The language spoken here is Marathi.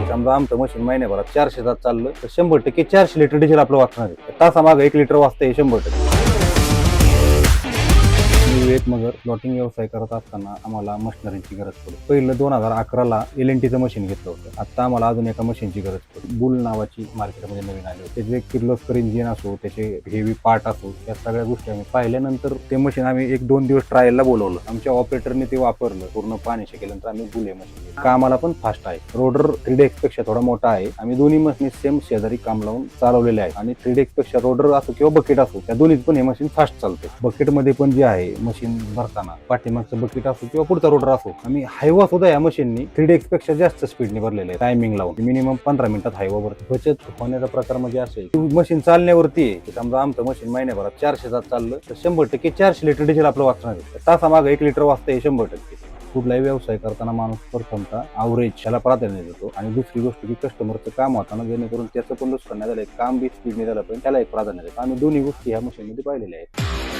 समजा आमचं मशीन महिन्याभरात 400 तास चाललं तर 100% 400 लिटर डिझेल आपलं वाचणार आहे. तासामागं 1 लिटर वाचतंय 100%. विवेक मगर प्लॉटिंग व्यवसाय करत असताना आम्हाला मशिनरीची गरज पडली. पहिलं 2011ला LNTचं मशीन घेतलं होतं. आता आम्हाला अजून एका मशीनची गरज पडली. बुल नावाची मार्केटमध्ये नवीन आली होती. त्याचे किर्लोस्कर इंजिन असो, त्याचे हेवी पार्ट असो, या सगळ्या गोष्टी आम्ही पाहिल्यानंतर ते मशीन आम्ही 1-2 दिवस ट्रायलला बोलवलं. आमच्या ऑपरेटरने ते वापरलं. पूर्ण पाण्याशी केल्यानंतर आम्ही बुल हे मशीन कामाला पण फास्ट आहे. रोडर 3DX पेक्षा थोडा मोठा आहे. आम्ही दोन्ही मशीन सेम शेजारी काम लावून चालवलेले आहे आणि 3DX पेक्षा रोडर असो किंवा बकेट असो, त्या दोन्हीत पण हे मशीन फास्ट चालते. बकेटमध्ये पण जे आहे मशीन भरताना पाठीमागचं बकेट असो किंवा पुढचा रोडर असो, आम्ही हायवा सुद्धा या मशीननी 3DX पेक्षा जास्त स्पीडने भरलेले आहे. टायमिंग लावून मिनिमम 15 मिनिटात हायवा भरते. बचत होण्याचा प्रकार म्हणजे असेल मशीन चालण्यावरती आहे. समजा आमचं मशीन महिन्याभरात 400 तास चाललं तर 100% 400 लिटर डिझेल आपलं वाचणार आहे. तासामागं 1 लिटर वाचतंय 100%. कुठलाही व्यवसाय करताना माणूस प्रथमतः ॲव्हरेज ह्याला प्राधान्य देतो आणि दुसरी गोष्ट की कस्टमरचं काम होताना जेणेकरून त्याचं पण नुकसान नाही झालं, काम बी स्पीडने झालं पाहिजे त्याला एक प्राधान्य देतो. आम्ही दोन्ही गोष्टी ह्या मशीनमध्ये पाहिलेल्या आहेत.